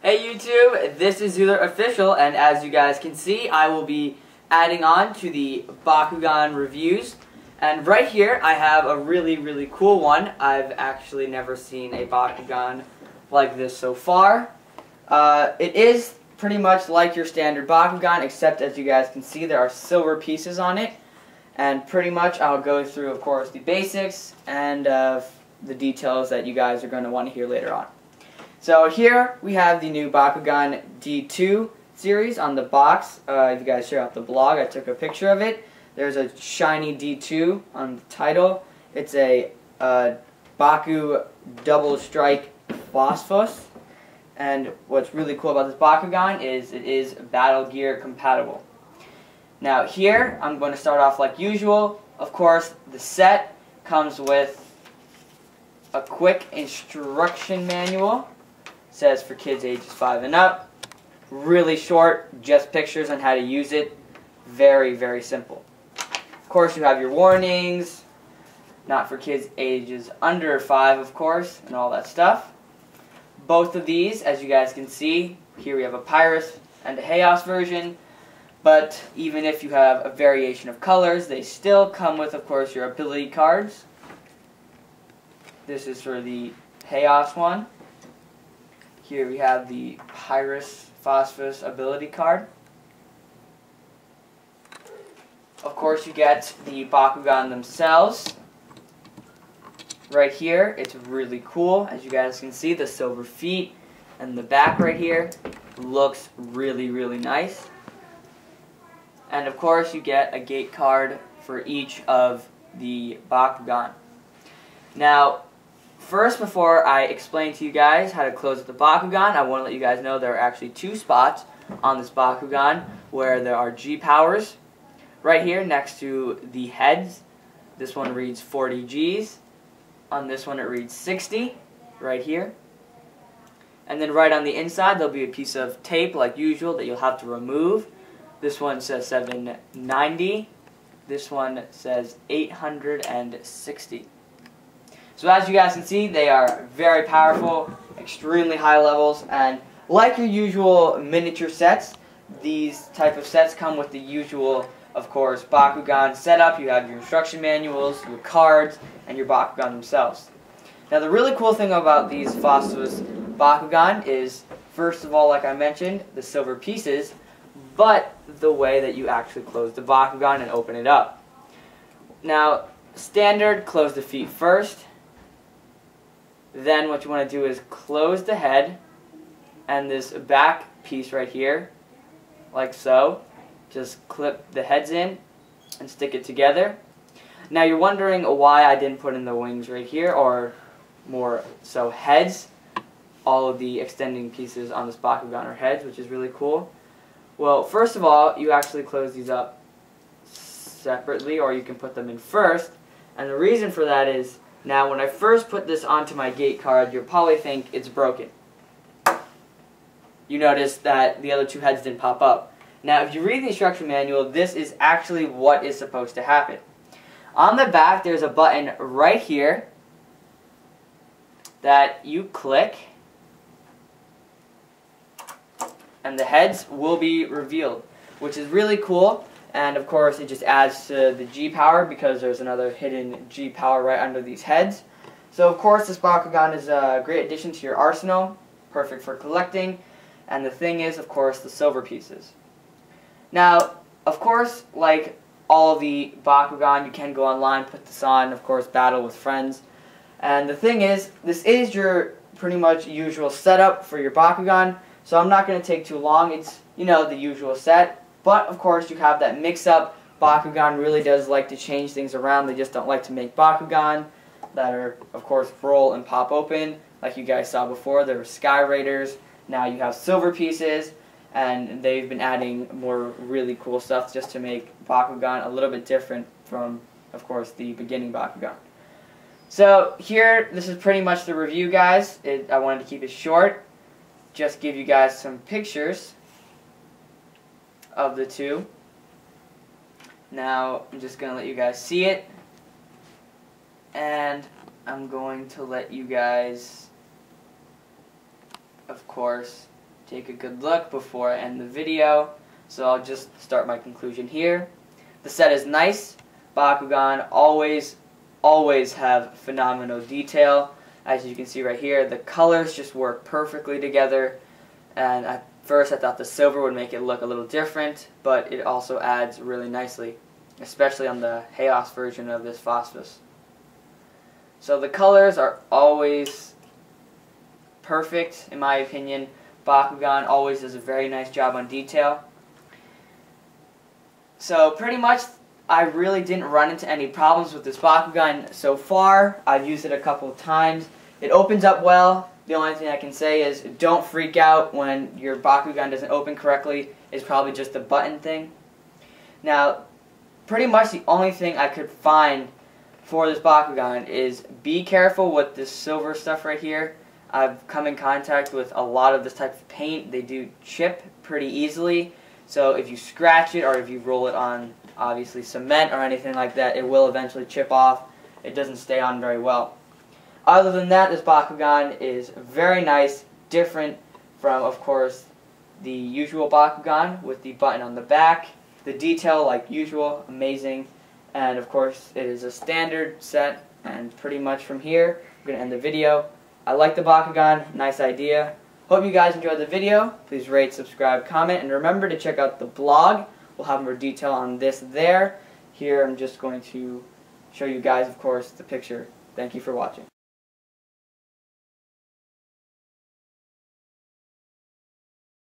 Hey YouTube, this is zooLert Official, and as you guys can see, I will be adding on to the Bakugan reviews. And right here, I have a really cool one. I've actually never seen a Bakugan like this so far. It is pretty much like your standard Bakugan, except as you guys can see, there are silver pieces on it. And pretty much, I'll go through, of course, the basics and the details that you guys are going to want to hear later on. So here we have the new Bakugan D2 series on the box. If you guys check out the blog, I took a picture of it. There's a shiny D2 on the title. It's a Baku Double Strike Phosphos. And what's really cool about this Bakugan is it is Battle Gear compatible. Now here, I'm going to start off like usual. Of course, the set comes with a quick instruction manual. It says for kids ages 5 and up. Really short, just pictures on how to use it. Very simple. Of course, you have your warnings. Not for kids ages under 5, of course, and all that stuff. Both of these, as you guys can see, here we have a Pyrus and a Chaos version. But even if you have a variation of colors, they still come with, of course, your ability cards. This is for the Chaos one. Here we have the Pyrus Phosphos ability card. Of course, you get the Bakugan themselves. Right here, it's really cool. As you guys can see, the silver feet and the back right here looks really nice. And of course, you get a gate card for each of the Bakugan. Now, first, before I explain to you guys how to close the Bakugan, I want to let you guys know there are actually 2 spots on this Bakugan where there are G powers. Right here next to the heads, this one reads 40 Gs. On this one it reads 60, right here. And then right on the inside there'll be a piece of tape like usual that you'll have to remove. This one says 790. This one says 860. So as you guys can see, they are very powerful, extremely high levels, and like your usual miniature sets, these type of sets come with the usual, of course, Bakugan setup. You have your instruction manuals, your cards, and your Bakugan themselves. Now the really cool thing about these Phosphos Bakugan is, first of all, like I mentioned, the silver pieces, but the way that you actually close the Bakugan and open it up. Now, standard, close the feet first. Then what you want to do is close the head and this back piece right here, like so. Just clip the heads in and stick it together. Now you're wondering why I didn't put in the wings right here, or more so heads. All of the extending pieces on this Bakugan are heads, which is really cool. Well, first of all, you actually close these up separately, or you can put them in first. And the reason for that is, now when I first put this onto my gate card, you'll probably think it's broken. You notice that the other 2 heads didn't pop up. Now, if you read the instruction manual, this is actually what is supposed to happen. On the back, there's a button right here that you click, and the heads will be revealed, which is really cool. And of course, it just adds to the G power because there's another hidden G power right under these heads. So of course, this Bakugan is a great addition to your arsenal, perfect for collecting. And the thing is, of course, the silver pieces. Now, of course, like all of the Bakugan, you can go online, put this on, of course, battle with friends. And the thing is, this is your pretty much usual setup for your Bakugan, so I'm not going to take too long. It's, you know, the usual set. But, of course, you have that mix-up. Bakugan really does like to change things around. They just don't like to make Bakugan that are, of course, roll and pop open. Like you guys saw before, there were Sky Raiders. Now you have silver pieces. And they've been adding more really cool stuff just to make Bakugan a little bit different from, of course, the beginning Bakugan. So here, this is pretty much the review, guys. I wanted to keep it short. Just give you guys some pictures of the 2. Now, I'm just going to let you guys see it. And I'm going to let you guys, of course, take a good look before I end the video. So I'll just start my conclusion here. The set is nice. Bakugan always have phenomenal detail. As you can see right here, the colors just work perfectly together. And at first I thought the silver would make it look a little different, but it also adds really nicely, especially on the Chaos version of this Phosphos. So the colors are always perfect, in my opinion. Bakugan always does a very nice job on detail. So pretty much, I really didn't run into any problems with this Bakugan so far. I've used it a couple of times. It opens up well. The only thing I can say is don't freak out when your Bakugan doesn't open correctly. It's probably just a button thing. Now, pretty much the only thing I could find for this Bakugan is be careful with this silver stuff right here. I've come in contact with a lot of this type of paint. They do chip pretty easily. So if you scratch it or if you roll it on, obviously, cement or anything like that, it will eventually chip off. It doesn't stay on very well. Other than that, this Bakugan is very nice, different from, of course, the usual Bakugan with the button on the back. The detail, like usual, amazing. And, of course, it is a standard set. And pretty much from here, we're going to end the video. I like the Bakugan. Nice idea. Hope you guys enjoyed the video. Please rate, subscribe, comment, and remember to check out the blog. We'll have more detail on this there. Here I'm just going to show you guys, of course, the picture. Thank you for watching.